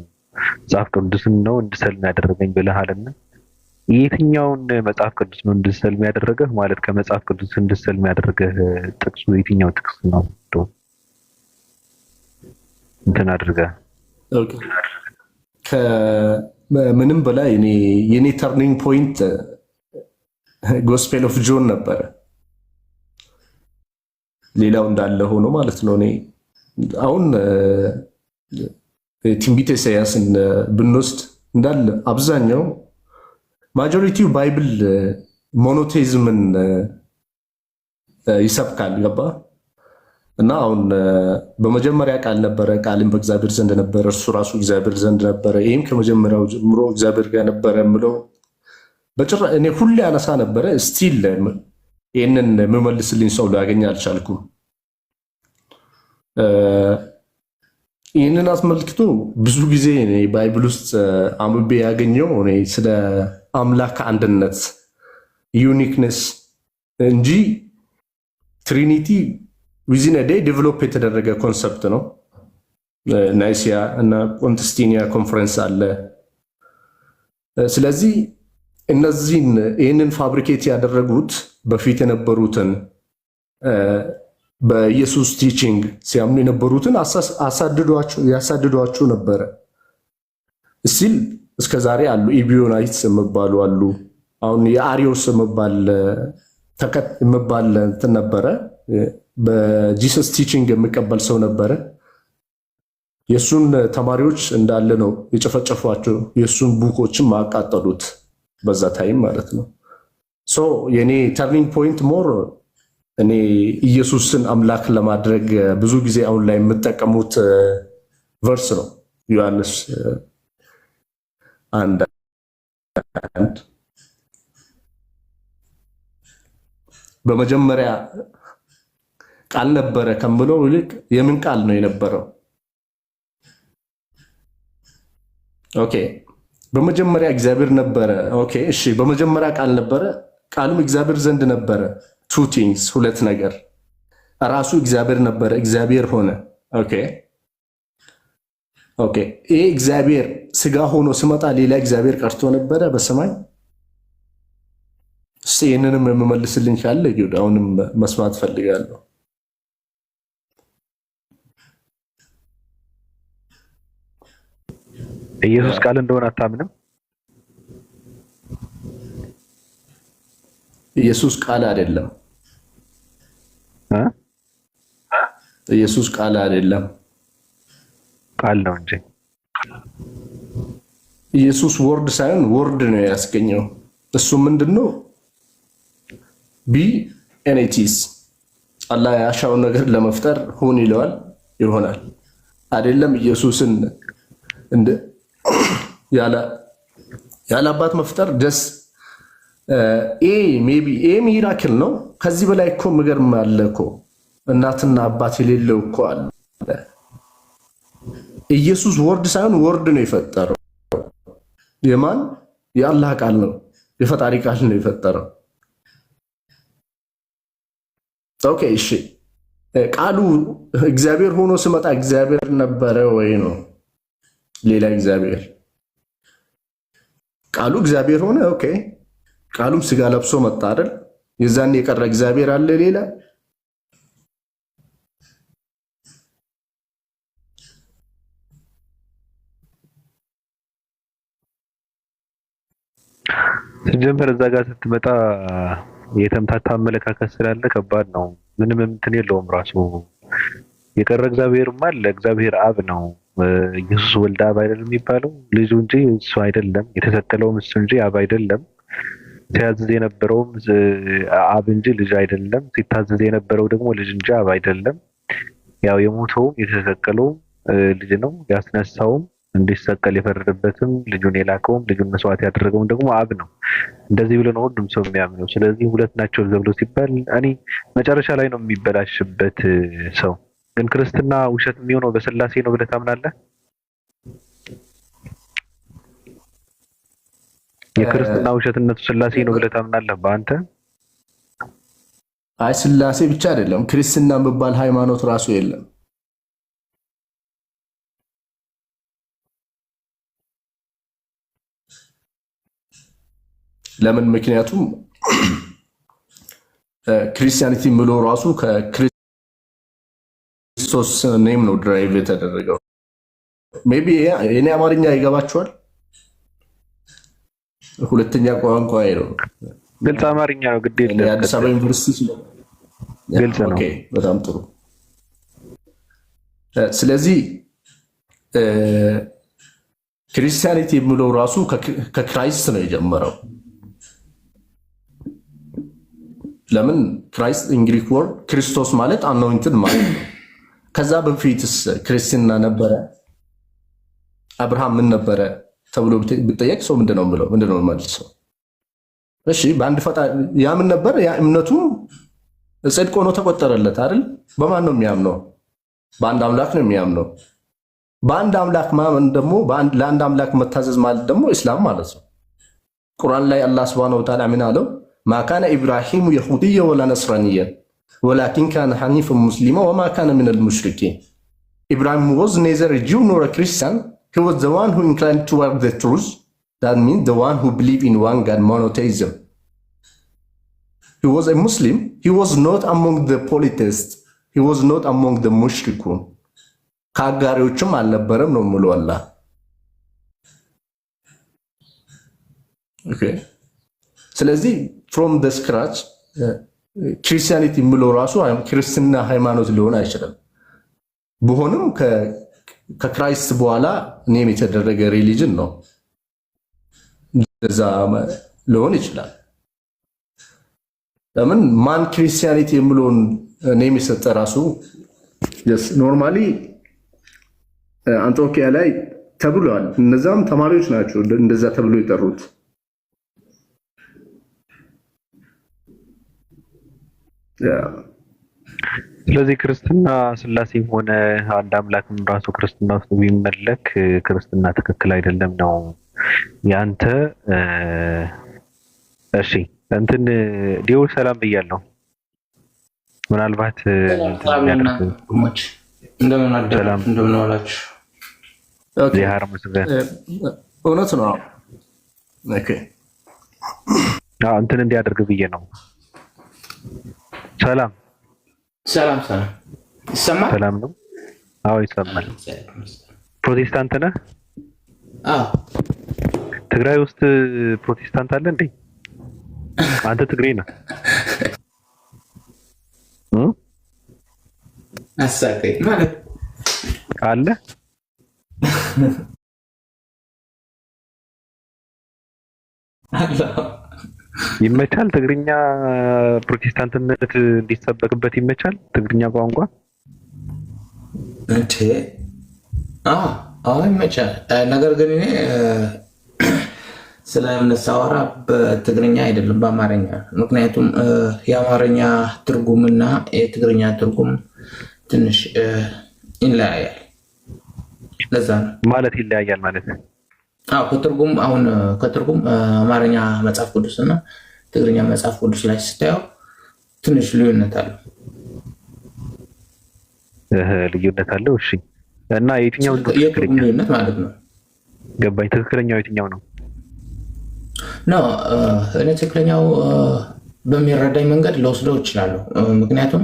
መጽሐፍ ቅዱስን ነው እንድሰልም ያደረገኝ ብለሃልና የትኛውን መጽሐፍ ቅዱስ ነው እንድሰልም ያደረገህ? ማለት ከመጽሐፍ ቅዱስ እንድሰልም ያደረገህ ጥቅሱ የትኛው ጥቅስ ነው? እንትን አድርገህ ኦኬ። ከምንም በላይ የኔ ተርኒንግ ፖይንት ጎስፔል ኦፍ ጆን ነበረ። ሌላው እንዳለ ሆኖ ማለት ነው። እኔ አሁን ትንቢተ ኢሳያስን ብንወስድ እንዳለ አብዛኛው ማጆሪቲው ባይብል ሞኖቴዝምን ይሰብካል። ገባ እና አሁን በመጀመሪያ ቃል ነበረ፣ ቃልም በእግዚአብሔር ዘንድ ነበረ፣ እርሱ ራሱ እግዚአብሔር ዘንድ ነበረ፣ ይህም ከመጀመሪያው ጀምሮ እግዚአብሔር ጋር ነበረ የምለው በጭራሽ እኔ ሁሌ አነሳ ነበረ። ስቲል ይህንን የምመልስልኝ ሰው ላገኝ አልቻልኩም። ይህንን አስመልክቶ ብዙ ጊዜ ባይብል ውስጥ አንብቤ ያገኘው ስለ አምላክ አንድነት ዩኒክነስ እንጂ ትሪኒቲ ዊዝን ዴይ ዴቨሎፕ የተደረገ ኮንሰፕት ነው። ናይሲያ እና ቆንስቲኒያ ኮንፈረንስ አለ። ስለዚህ ይህንን ፋብሪኬት ያደረጉት በፊት የነበሩትን በኢየሱስ ቲቺንግ ሲያምኑ የነበሩትን ያሳድዷቸው ነበረ። እስቲል እስከ ዛሬ አሉ። ኢቢዮናይትስ የሚባሉ አሉ። አሁን የአሪዮስ የሚባል እንትን ነበረ። በጂሰስ ቲቺንግ የሚቀበል ሰው ነበረ። የእሱን ተማሪዎች እንዳለ ነው የጨፈጨፏቸው። የእሱን ቡኮችን ማቃጠሉት በዛ ታይም ማለት ነው። ሶ የኔ ተርኒንግ ፖይንት ሞር እኔ ኢየሱስን አምላክ ለማድረግ ብዙ ጊዜ አሁን ላይ የምጠቀሙት ቨርስ ነው። ዮሐንስ 1:1 በመጀመሪያ ቃል ነበረ ከምለው ይልቅ የምን ቃል ነው የነበረው? ኦኬ በመጀመሪያ እግዚአብሔር ነበረ። ኦኬ እሺ፣ በመጀመሪያ ቃል ነበረ፣ ቃሉም እግዚአብሔር ዘንድ ነበረ። ቱ ቲንግስ፣ ሁለት ነገር። ራሱ እግዚአብሔር ነበረ፣ እግዚአብሔር ሆነ። ኦኬ ኦኬ። ይሄ እግዚአብሔር ስጋ ሆኖ ሲመጣ ሌላ እግዚአብሔር ቀርቶ ነበረ በሰማይ? እስቲ ይህንንም የምመልስልኝ ካለ አሁንም መስማት ፈልጋለሁ። ኢየሱስ ቃል እንደሆነ አታምንም? ኢየሱስ ቃል አይደለም። ኢየሱስ ቃል አይደለም፣ ቃል ነው እንጂ። ኢየሱስ ወርድ ሳይሆን ወርድ ነው ያስገኘው። እሱ ምንድነው? ቢ ኤንቲስ አላህ ያሻውን ነገር ለመፍጠር ሁን ይለዋል፣ ይሆናል። አይደለም ኢየሱስን እንደ ያለ አባት መፍጠር ደስ ሜቢ ሚራክል ነው። ከዚህ በላይ እኮ ምገርም አለ እኮ። እናትና አባት የሌለው እኮ አለ። ኢየሱስ ወርድ ሳይሆን ወርድ ነው የፈጠረው። የማን? የአላህ ቃል ነው፣ የፈጣሪ ቃል ነው የፈጠረው። ኦኬ እሺ፣ ቃሉ እግዚአብሔር ሆኖ ሲመጣ እግዚአብሔር ነበረ ወይ ነው? ሌላ እግዚአብሔር። ቃሉ እግዚአብሔር ሆነ። ኦኬ፣ ቃሉም ስጋ ለብሶ መጣ አይደል? የዛኔ የቀረ እግዚአብሔር አለ ሌላ? ሲጀምር እዛ ጋር ስትመጣ የተምታታ አመለካከት ስላለ ከባድ ነው። ምንም እንትን የለውም። ራሱ የቀረ እግዚአብሔርማ አለ። እግዚአብሔር አብ ነው። ኢየሱስ ወልደ አብ አይደለም የሚባለው? ልጁ እንጂ እሱ አይደለም። የተሰቀለውም እሱ እንጂ አብ አይደለም። ሲያዝዝ የነበረውም አብ እንጂ ልጅ አይደለም። ሲታዘዝ የነበረው ደግሞ ልጅ እንጂ አብ አይደለም። ያው የሞተውም የተሰቀለውም ልጅ ነው። ያስነሳውም እንዲሰቀል የፈረደበትም ልጁን የላከውም ልጁን መስዋዕት ያደረገውም ደግሞ አብ ነው። እንደዚህ ብሎ ነው ሁሉም ሰው የሚያምነው። ስለዚህ ሁለት ናቸው ተብሎ ሲባል እኔ መጨረሻ ላይ ነው የሚበላሽበት ሰው። ግን ክርስትና ውሸት የሚሆነው በስላሴ ነው ብለህ ታምናለህ? የክርስትና ውሸትነቱ ስላሴ ነው ብለህ ታምናለህ በአንተ? አይ ስላሴ ብቻ አይደለም፣ ክርስትና የሚባል ሃይማኖት ራሱ የለም። ለምን? ምክንያቱም ክርስቲያኒቲ የሚለው ራሱ ከክርስቶስ ኔም ነው ድራይቭ የተደረገው። ሜቢ የኔ አማርኛ ይገባችኋል? ሁለተኛ ቋንቋ ነው። ግልጽ አማርኛ ነው። ግድ የለም የአዲስ አበባ ዩኒቨርሲቲ ግልጽ ነው። በጣም ጥሩ። ስለዚህ ክርስቲያኒቲ የሚለው ራሱ ከክራይስት ነው የጀመረው። ለምን? ክራይስት ኢንግሪክ ወርድ ክርስቶስ ማለት አኖይንትድ ማለት ነው። ከዛ በፊትስ ክርስትና ነበረ? አብርሃም ምን ነበረ ተብሎ ቢጠየቅ ሰው ምንድነው የሚለው? ምንድነው መልሰው? እሺ በአንድ ፈጣሪ ያምን ነበር። ያ እምነቱ ጽድቅ ሆኖ ተቆጠረለት አይደል? በማን ነው የሚያምነው? በአንድ አምላክ ነው የሚያምነው። በአንድ አምላክ ማመን ደግሞ ለአንድ አምላክ መታዘዝ ማለት ደግሞ እስላም ማለት ነው። ቁርአን ላይ አላህ Subhanahu Wa Ta'ala ምን አለው? ማ ካነ ኢብራሂሙ የሁዲየ ወላ ነስራንየ ወላኪን ካነ ሐኒፈን ሙስሊማ ወማ ካነ ሚነል ሙሽሪኪን። ኢብራሂም was neither a Jew nor a Christian. He was the one who inclined toward the truth. That means the one who believed in one God, monotheism. He was a Muslim. He was not among the polytheists. He was not among the mushrikun. ከአጋሪዎችም አልነበረም ነው ሙሉ አላህ። ኦኬ። ስለዚህ from the scratch ክርስቲያኒቲ የሚለው ራሱ ክርስትና ሃይማኖት ሊሆን አይችልም። ቢሆንም ከክራይስት በኋላ ኔም የተደረገ ሪሊጅን ነው። እንደዛ ሊሆን ይችላል። ለምን ማን ክርስቲያኒቲ የሚለውን ኔም የሰጠ ራሱ ኖርማሊ አንጾኪያ ላይ ተብሏል። እነዛም ተማሪዎች ናቸው እንደዛ ተብሎ የጠሩት። ስለዚህ ክርስትና ስላሴም ሆነ አንድ አምላክም ራሱ ክርስትና ውስጥ ቢመለክ ክርስትና ትክክል አይደለም ነው ያንተ። እሺ እንትን ዲዮ ሰላም ብያለሁ። ምናልባት እንደምን አደራችሁ? እንደምን ዋላችሁ? ኦኬ እውነት ነው። ኦኬ እንትን እንዲያደርግ ብዬ ነው። ሰላም ሰላም ሰላም። ይሰማል? ሰላም ነው? አዎ ይሰማል። ፕሮቴስታንት ነህ? አዎ። ትግራይ ውስጥ ፕሮቴስታንት አለ እንዴ? አንተ ትግሬ ነህ? አሳቀኝ ማለት አለ ይመቻል። ትግርኛ ፕሮቴስታንትነት እንዲሰበክበት ይመቻል። ትግርኛ ቋንቋ እንዴ? አዎ ይመቻል። ነገር ግን እኔ ስለ እምነት ሳወራ በትግርኛ አይደለም በአማርኛ። ምክንያቱም የአማርኛ ትርጉምና የትግርኛ ትርጉም ትንሽ ይለያያል። ለዛ ነው ማለት ይለያያል ማለት ነው። ከትርጉም አማርኛ መጽሐፍ ቅዱስና ትግርኛ መጽሐፍ ቅዱስ ላይ ስታየው ትንሽ ልዩነት አለው። ልዩነት አለው። እሺ እና የትኛው ነው የትርጉም ልዩነት ማለት ነው? ገባኝ። ትክክለኛው የትኛው ነው? እኔ ትክክለኛው በሚረዳኝ መንገድ ለወስደው እችላለሁ። ምክንያቱም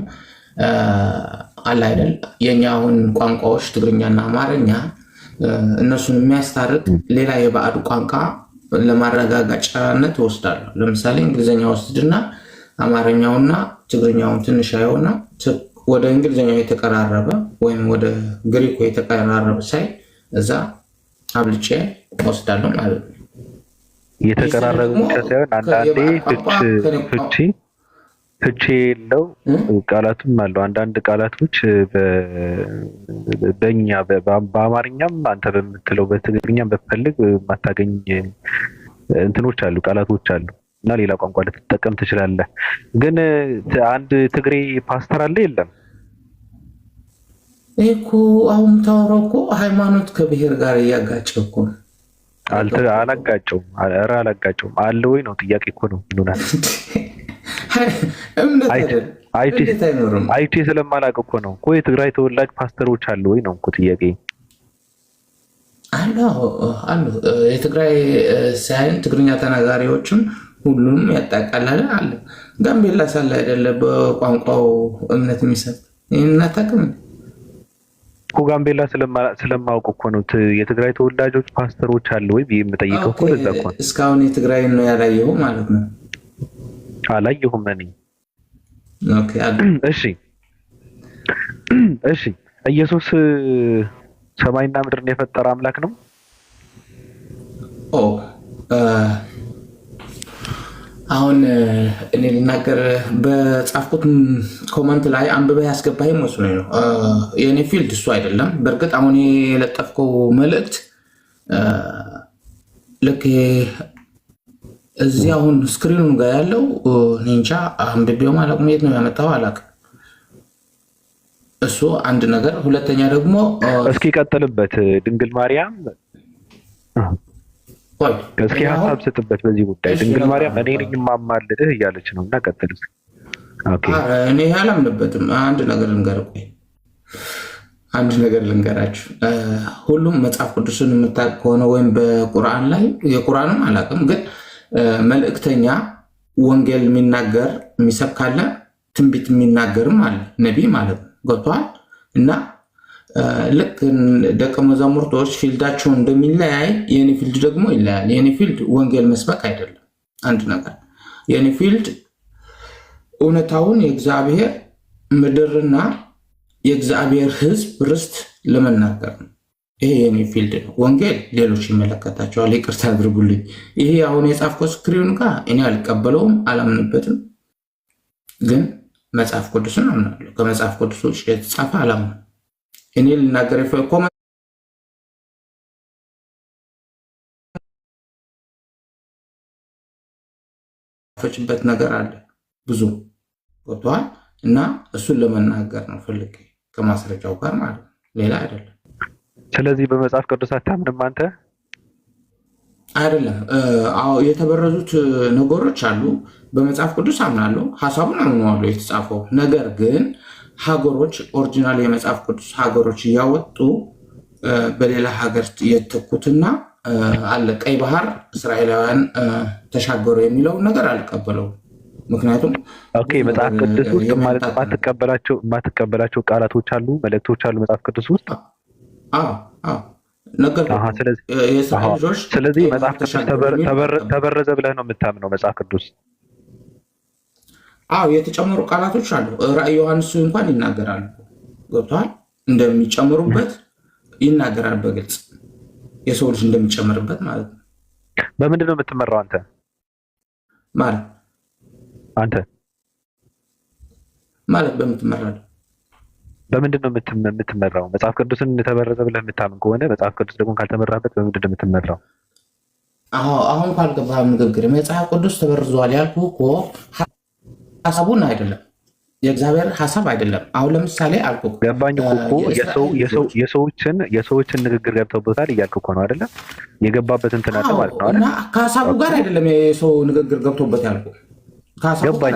አለ አይደል የኛ አሁን ቋንቋዎች ትግርኛና አማርኛ እነሱን የሚያስታርቅ ሌላ የባዕድ ቋንቋ ለማረጋጋጫነት ይወስዳሉ። ለምሳሌ እንግሊዝኛ ወስድና አማርኛውና ትግርኛውን ትንሽ አይሆና ወደ እንግሊዝኛው የተቀራረበ ወይም ወደ ግሪኩ የተቀራረበ ሳይ እዛ አብልጬ ወስዳለሁ ማለት ነው። የተቀራረቡ ብቻ ሳይሆን አንዳንዴ ፍቺ የለው ቃላቱም አሉ። አንዳንድ ቃላቶች በእኛ በአማርኛም አንተ በምትለው በትግርኛም በፈልግ ማታገኝ እንትኖች አሉ፣ ቃላቶች አሉ እና ሌላ ቋንቋ ልትጠቀም ትችላለህ። ግን አንድ ትግሬ ፓስተር አለ የለም? እኮ አሁን ታወራው እኮ ሃይማኖት ከብሔር ጋር እያጋጨ እኮ አላጋጨውም። ኧረ አላጋጨውም። አለ ወይ ነው ጥያቄ እኮ ነው። አይቼ ስለማላውቅ እኮ ነው እኮ። የትግራይ ተወላጅ ፓስተሮች አሉ ወይ ነው እኮ ጥያቄ። አሉ የትግራይ ሳይን ትግርኛ ተናጋሪዎችም ሁሉንም ያጠቃልላል አለ። ጋምቤላ ሳለ አይደለ በቋንቋው እምነት የሚሰጥ ይህን አታውቅም እኮ ጋምቤላ ስለማውቅ እኮ ነው። የትግራይ ተወላጆች ፓስተሮች አሉ ወይ ብዬ የምጠይቀው እኮ ለዛ እኮ ነው። እስካሁን የትግራይ ነው ያላየኸው ማለት ነው? አላየሁም እኔ። ኦኬ እሺ ኢየሱስ ሰማይና ምድርን የፈጠረ አምላክ ነው? አሁን እኔ ልናገር በጻፍኩት ኮመንት ላይ አንብበህ ያስገባኝ መስሎኝ ነው። የእኔ ፊልድ እሱ አይደለም። በእርግጥ አሁን የለጠፍከው መልእክት ልክ እዚህ አሁን ስክሪኑ ጋር ያለው እኔ እንጃ አንብቤው አላውቅም። የት ነው ያመጣው አላውቅም። እሱ አንድ ነገር። ሁለተኛ ደግሞ እስኪ ቀጥልበት። ድንግል ማርያም እስኪ ሀሳብ ስጥበት በዚህ ጉዳይ። ድንግል ማርያም እኔ ነኝ የማማልድህ እያለች ነው እና ቀጥል። እኔ አላምንበትም። አንድ ነገር ልንገራችሁ። ሁሉም መጽሐፍ ቅዱስን የምታውቅ ከሆነ ወይም በቁርአን ላይ የቁርአንም አላውቅም፣ ግን መልእክተኛ ወንጌል የሚናገር የሚሰብክ አለ፣ ትንቢት የሚናገርም አለ፣ ነቢይ ማለት ነው። ገብቶሃል? እና ልክ ደቀ መዛሙርቶች ፊልዳቸው እንደሚለያይ የኔ ፊልድ ደግሞ ይለያል። የኔ ፊልድ ወንጌል መስበክ አይደለም። አንድ ነገር የኔ ፊልድ እውነታውን የእግዚአብሔር ምድርና የእግዚአብሔር ሕዝብ ርስት ለመናገር ነው። ይሄ የኔ ፊልድ ነው። ወንጌል ሌሎች ይመለከታቸዋል። ይቅርታ አድርጉልኝ። ይሄ አሁን የጻፍከው ስክሪን ጋር እኔ አልቀበለውም፣ አላምንበትም። ግን መጽሐፍ ቅዱስን አምናለሁ። ከመጽሐፍ ቅዱስ ውጭ የተጻፈ አላምንም። እኔ ልናገር ፈጭበት ነገር አለ ብዙ ወጥቷል እና እሱን ለመናገር ነው ፈልጌ ከማስረጃው ጋር ማለት ነው፣ ሌላ አይደለም። ስለዚህ በመጽሐፍ ቅዱስ አታምንም አንተ? አይደለም። አዎ የተበረዙት ነገሮች አሉ። በመጽሐፍ ቅዱስ አምናለሁ፣ ሀሳቡን አምነዋለሁ የተጻፈው ነገር ግን ሀገሮች ኦሪጂናል የመጽሐፍ ቅዱስ ሀገሮች እያወጡ በሌላ ሀገር የተኩትና አለ ቀይ ባህር እስራኤላውያን ተሻገሩ የሚለውን ነገር አልቀበለውም። ምክንያቱም መጽሐፍ ቅዱስ ውስጥ ማለት የማትቀበላቸው ቃላቶች አሉ፣ መልእክቶች አሉ መጽሐፍ ቅዱስ ውስጥ። ስለዚህ መጽሐፍ ቅዱስ ተበረዘ ብለህ ነው የምታምነው? መጽሐፍ ቅዱስ የተጨመሩ ቃላቶች አሉ። ራዕይ ዮሐንስ እንኳን ይናገራሉ። ገብቶሃል? እንደሚጨምሩበት ይናገራል በግልጽ የሰው ልጅ እንደሚጨምርበት ማለት ነው። በምንድን ነው የምትመራው አንተ? ማለት በምንድን ነው የምትመራው? መጽሐፍ ቅዱስን ተበረዘ ብለህ የምታምን ከሆነ መጽሐፍ ቅዱስ ደግሞ ካልተመራበት በምንድን ነው የምትመራው? አሁን ካልገባህም ንግግር መጽሐፍ ቅዱስ ተበርዟል ያልኩህ እኮ ሀሳቡን አይደለም፣ የእግዚአብሔር ሀሳብ አይደለም። አሁን ለምሳሌ አልኩህ ገባኝ እኮ የሰዎችን ንግግር ገብተውበታል እያልክ እኮ ነው አይደለም? የገባበት እንትን አለ ማለት ነው አይደል? ከሀሳቡ ጋር አይደለም የሰው ንግግር ገብቶበት ያልኩህ። ገባኝ።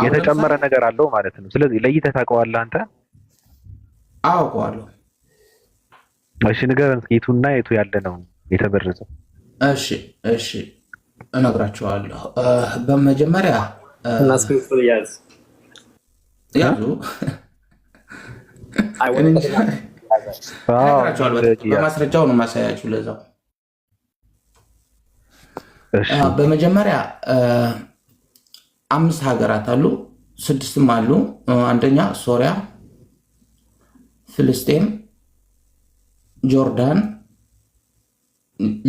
የተጨመረ ነገር አለው ማለት ነው። ስለዚህ ለይተህ ታውቀዋለህ አንተ? አውቀዋለሁ። እሺ ንገረን፣ የቱና የቱ ያለ ነው የተበረዘው? እሺ እነግራቸዋለሁ። በመጀመሪያ ያዙ በማስረጃው ነው ማሳያችሁ። ለዛው በመጀመሪያ 5 ሀገራት አሉ፣ 6ም አሉ። አንደኛ ሶሪያ፣ ፍልስጤም፣ ጆርዳን፣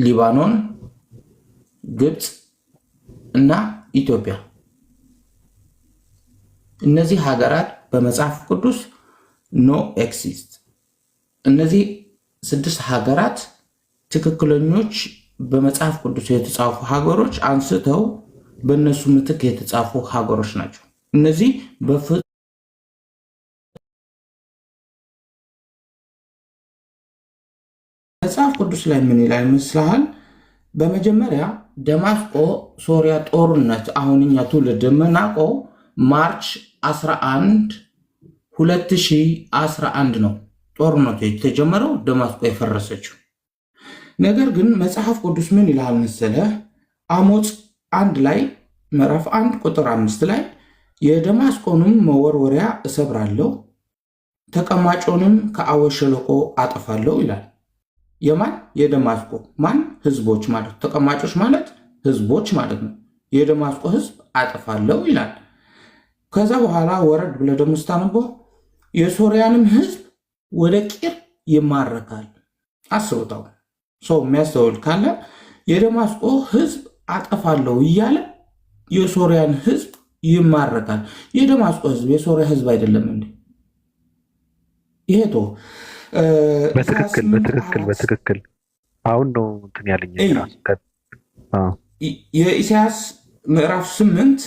ሊባኖን፣ ግብፅ እና ኢትዮጵያ። እነዚህ ሀገራት በመጽሐፍ ቅዱስ ኖ ኤክሲስት። እነዚህ 6 ሀገራት ትክክለኞች በመጽሐፍ ቅዱስ የተጻፉ ሀገሮች አንስተው በእነሱ ምትክ የተጻፉ ሀገሮች ናቸው። እነዚህ መጽሐፍ ቅዱስ ላይ ምን ይላል ይመስልሃል? በመጀመሪያ ደማስቆ ሶሪያ ጦርነት አሁን እኛ ትውልድ የምናውቀው ማርች 11 2011 ነው ጦርነቱ የተጀመረው፣ ደማስቆ የፈረሰችው። ነገር ግን መጽሐፍ ቅዱስ ምን ይላል መሰለህ? አሞጽ 1 ላይ ምዕራፍ 1 ቁጥር 5 ላይ የደማስቆንም መወርወሪያ እሰብራለሁ ተቀማጮንም ከአወሽ ሸለቆ አጠፋለሁ ይላል። የማን? የደማስቆ ማን? ህዝቦች ማለት ተቀማጮች ማለት ህዝቦች ማለት ነው። የደማስቆ ህዝብ አጠፋለሁ ይላል። ከዛ በኋላ ወረድ ብለህ ደግሞ ስታነበው የሶርያንም ህዝብ ወደ ቂር ይማረካል። አስቡታው ሰው የሚያስተውል ካለ የደማስቆ ህዝብ አጠፋለሁ እያለ የሶርያን ህዝብ ይማረካል። የደማስቆ ህዝብ የሶርያ ህዝብ አይደለም እንዴ? ይሄ በትክክል አሁን ነው እንትን ያለኝ የኢሳያስ ምዕራፍ 8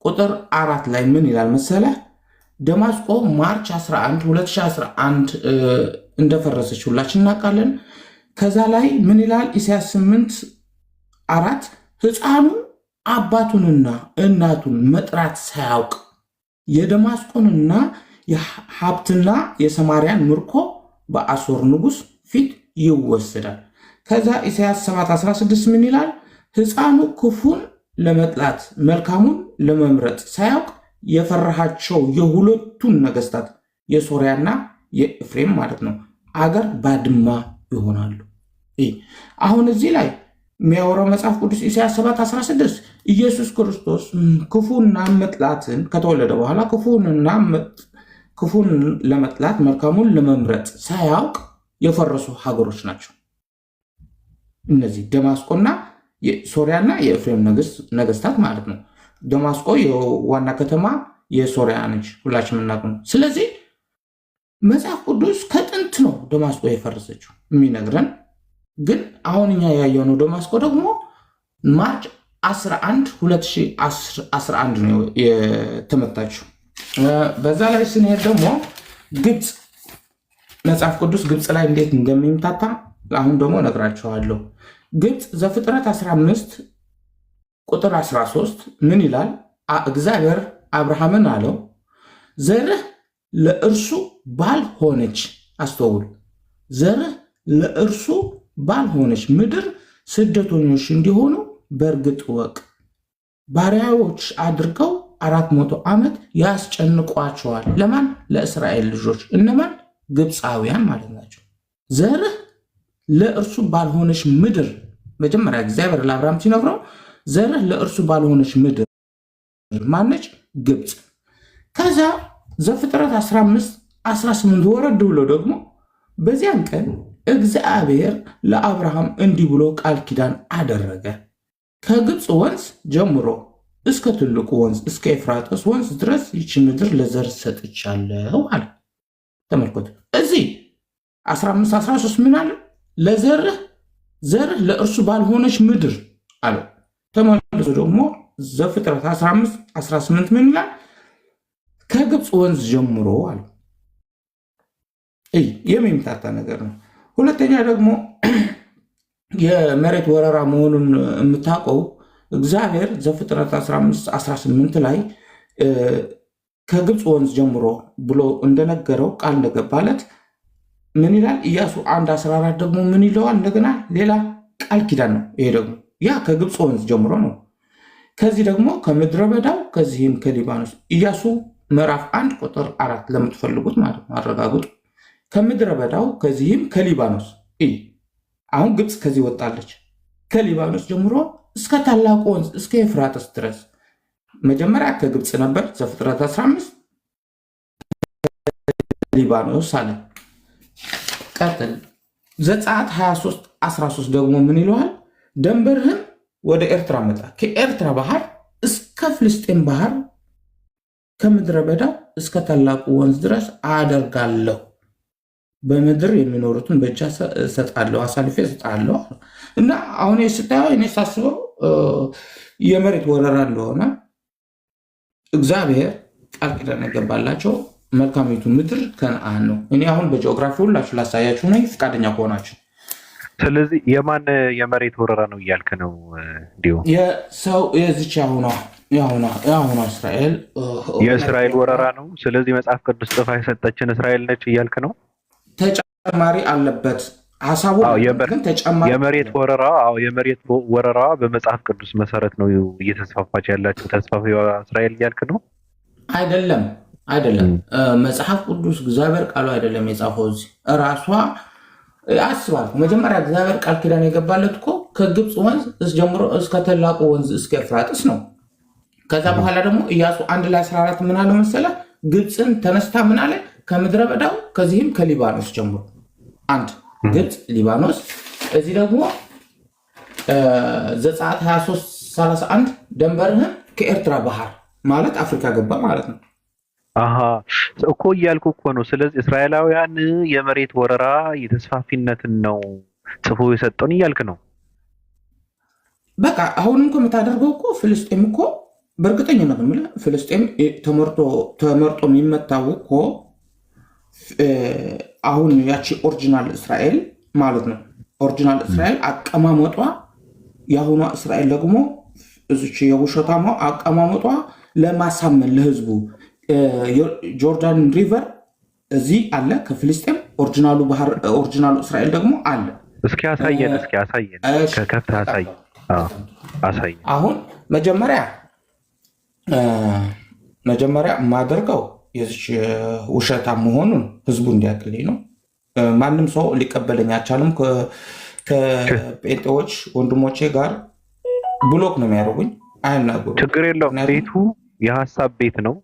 ቁጥር 4 ላይ ምን ይላል መሰለህ? ደማስቆ ማርች 11 2011 እንደፈረሰች ሁላችን እናውቃለን። ከዛ ላይ ምን ይላል? ኢሳያስ 8:4 ሕፃኑ አባቱንና እናቱን መጥራት ሳያውቅ የደማስቆንና የሀብትና የሰማርያን ምርኮ በአሦር ንጉሥ ፊት ይወሰዳል። ከዛ ኢሳያስ 7:16 ምን ይላል? ሕፃኑ ክፉን ለመጥላት መልካሙን ለመምረጥ ሳያውቅ የፈራሃቸው የሁለቱን ነገስታት የሶርያና የኤፍሬም ማለት ነው አገር ባድማ ይሆናሉ። አሁን እዚህ ላይ የሚያወራው መጽሐፍ ቅዱስ ኢሳያስ 7:16 ኢየሱስ ክርስቶስ ክፉና መጥላትን ከተወለደ በኋላ ክፉን ለመጥላት መልካሙን ለመምረጥ ሳያውቅ የፈረሱ ሀገሮች ናቸው እነዚህ ደማስቆና የሶርያና የኤፍሬም ነገስታት ማለት ነው። ደማስቆ የዋና ከተማ የሶርያ ነች፣ ሁላችን የምናውቅ ነው። ስለዚህ መጽሐፍ ቅዱስ ከጥንት ነው ደማስቆ የፈረሰችው የሚነግረን። ግን አሁን እኛ ያየነው ደማስቆ ደግሞ ማርች 11 2011 ነው የተመታችው። በዛ ላይ ስንሄድ ደግሞ ግብፅ መጽሐፍ ቅዱስ ግብፅ ላይ እንዴት እንደሚምታታ አሁን ደግሞ ነግራቸዋለሁ። ግብፅ ዘፍጥረት 15 ቁጥር 13 ምን ይላል? እግዚአብሔር አብርሃምን አለው ዘርህ ለእርሱ ባልሆነች፣ አስተውሉ፣ ዘርህ ለእርሱ ባልሆነች ምድር ስደተኞች እንዲሆኑ በእርግጥ ወቅ፣ ባሪያዎች አድርገው 400 ዓመት ያስጨንቋቸዋል። ለማን? ለእስራኤል ልጆች። እነማን? ግብፃውያን ማለት ናቸው። ዘርህ ለእርሱ ባልሆነች ምድር፣ መጀመሪያ እግዚአብሔር ለአብርሃም ሲነግረው ዘርህ ለእርሱ ባልሆነች ምድር ማነች? ግብፅ። ከዛ ዘፍጥረት 15:18 ወረድ ብሎ ደግሞ በዚያን ቀን እግዚአብሔር ለአብርሃም እንዲህ ብሎ ቃል ኪዳን አደረገ፣ ከግብፅ ወንዝ ጀምሮ እስከ ትልቁ ወንዝ እስከ ኤፍራጥስ ወንዝ ድረስ ይቺ ምድር ለዘር ሰጥቻለሁ አለ። ተመልከቱ እዚህ 15:13 ምን አለ? ለዘርህ ለእርሱ ባልሆነች ምድር አለ። ተመልሶ ደግሞ ዘፍጥረት 15:18 ምን ይላል? ከግብፅ ወንዝ ጀምሮ አለ። የሚምታታ ነገር ነው። ሁለተኛ ደግሞ የመሬት ወረራ መሆኑን የምታውቀው እግዚአብሔር ዘፍጥረት 15:18 ላይ ከግብፅ ወንዝ ጀምሮ ብሎ እንደነገረው ቃል እንደገባለት ምን ይላል? ኢያሱ 1:14 ደግሞ ምን ይለዋል? እንደገና ሌላ ቃል ኪዳን ነው። ይሄ ደግሞ ያ ከግብፅ ወንዝ ጀምሮ ነው። ከዚህ ደግሞ ከምድረ በዳው ከዚህም ከሊባኖስ ኢያሱ ምዕራፍ 1 ቁጥር 4 ለምትፈልጉት ማለት ነው አረጋግጡ። ከምድረ በዳው ከዚህም ከሊባኖስ አሁን ግብፅ ከዚህ ወጣለች። ከሊባኖስ ጀምሮ እስከ ታላቁ ወንዝ እስከ ኤፍራጥስ ድረስ መጀመሪያ ከግብፅ ነበር ዘፍጥረት 15 ሊባኖስ አለ። ቀጥል ዘጸአት 23:13 ደግሞ ምን ይለዋል? ደንበርህን ወደ ኤርትራ መጣ፣ ከኤርትራ ባህር እስከ ፍልስጤም ባህር ከምድረ በዳው እስከ ታላቁ ወንዝ ድረስ አደርጋለሁ፣ በምድር የሚኖሩትን በእጅ እሰጣለሁ፣ አሳልፌ እሰጣለሁ። እና አሁን ስታየው እኔ ሳስበው የመሬት ወረራ እንደሆነ እግዚአብሔር ቃል ኪዳን የገባላቸው መልካሚቱ ምድር ከነአን ነው። እኔ አሁን በጂኦግራፊ ሁላችሁ ላሳያችሁ ነኝ ፈቃደኛ ከሆናችሁ። ስለዚህ የማን የመሬት ወረራ ነው እያልክ ነው? እንዲሁ የሰው የዚች የአሁኗ እስራኤል የእስራኤል ወረራ ነው። ስለዚህ መጽሐፍ ቅዱስ ጽፋ የሰጠችን እስራኤል ነች እያልክ ነው? ተጨማሪ አለበት ሀሳቡ ግን ተጨማሪ የመሬት ወረራ በመጽሐፍ ቅዱስ መሰረት ነው እየተስፋፋች ያላችሁ ተስፋፊዋ እስራኤል እያልክ ነው? አይደለም። መጽሐፍ ቅዱስ እግዚአብሔር ቃሉ አይደለም የጻፈው። እዚህ እራሷ አስባል። መጀመሪያ እግዚአብሔር ቃል ኪዳን የገባለት እኮ ከግብፅ ወንዝ ጀምሮ እስከ ታላቁ ወንዝ እስከ ኤፍራጥስ ነው። ከዛ በኋላ ደግሞ ኢያሱ 1:14 ምን አለ መሰለህ? ግብፅን ተነስታ ምን አለ? ከምድረ በዳው ከዚህም ከሊባኖስ ጀምሮ አንድ ግብፅ፣ ሊባኖስ። እዚህ ደግሞ ዘጸአት 23:31 ደንበርህን ከኤርትራ ባህር ማለት አፍሪካ ገባ ማለት ነው። እኮ እያልኩ እኮ ነው። ስለዚህ እስራኤላውያን የመሬት ወረራ የተስፋፊነትን ነው ጽፎ የሰጠውን እያልክ ነው። በቃ አሁንም እኮ የምታደርገው እኮ ፍልስጤም እኮ በእርግጠኝነት ነው የምልህ ፍልስጤም ተመርጦ የሚመታው እኮ አሁን ያቺ ኦሪጂናል እስራኤል ማለት ነው። ኦሪጂናል እስራኤል አቀማመጧ የአሁኗ እስራኤል ደግሞ እዚች የውሸታማ አቀማመጧ ለማሳመን ለህዝቡ ጆርዳን ሪቨር እዚህ አለ ከፍልስጤም ኦሪጂናሉ እስራኤል ደግሞ አለ። እስኪ አሳየን ከከፍተህ አሳየን። አሁን መጀመሪያ የማደርገው የዚች ውሸታ መሆኑን ህዝቡ እንዲያውቅልኝ ነው። ማንም ሰው ሊቀበለኝ አልቻለም። ከጴንጤዎች ወንድሞቼ ጋር ብሎክ ነው የሚያደርጉኝ፣ አያናግሩም። ችግር የለውም። ቤቱ የሀሳብ ቤት ነው።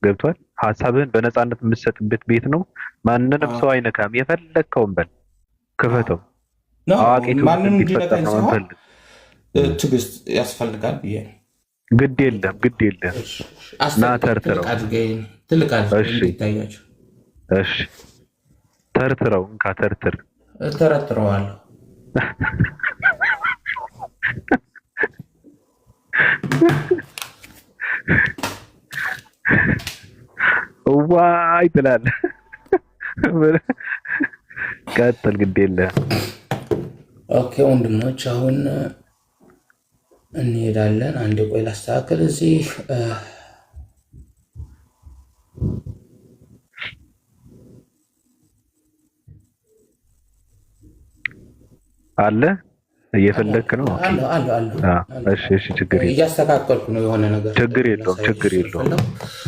ገብቷል? ሀሳብህን በነፃነት የምትሰጥበት ቤት ነው። ማንንም ሰው አይነካም። የፈለግከውን በል ክፈተው። ማንም እንዲነካኝ ሳይሆን ትዕግስት ያስፈልጋል ብዬ ነው። ግድ የለም እና ተርትረው ትልቅ ይታያቸው። እሺ ተርትረው እንካ ተረትረዋለሁ። ዋይ ትላለህ። ቀጥል፣ ግድ የለም። ኦኬ ወንድሞች አሁን እንሄዳለን። አንድ ቆይ ላስተካክል። እዚህ አለ እየፈለክ ነው? አለ። እሺ ችግር የለውም። እያስተካከልኩ ነው የሆነ ነገር። ችግር የለውም።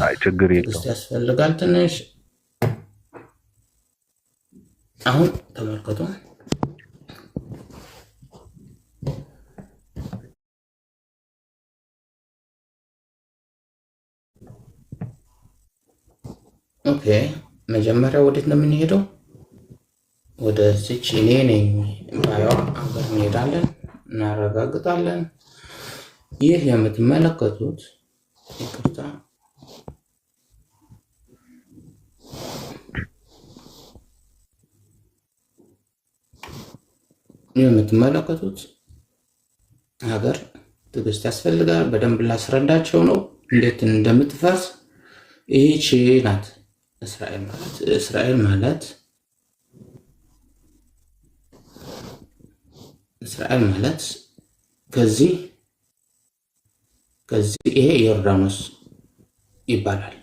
አይ ችግር የለውም። ያስፈልጋል ትንሽ። አሁን ተመልከቱ። ኦኬ መጀመሪያ ወዴት ነው የምንሄደው? ወደ ዚች እኔ ነኝ ባየዋ አገር እንሄዳለን፣ እናረጋግጣለን። ይህ የምትመለከቱት ይቅርታ፣ ይህ የምትመለከቱት ሀገር ትዕግስት ያስፈልጋል። በደንብ ላስረዳቸው ነው እንዴት እንደምትፈርስ። ይህች ናት እስራኤል ማለት ከዚህ ይሄ ዮርዳኖስ ይባላል።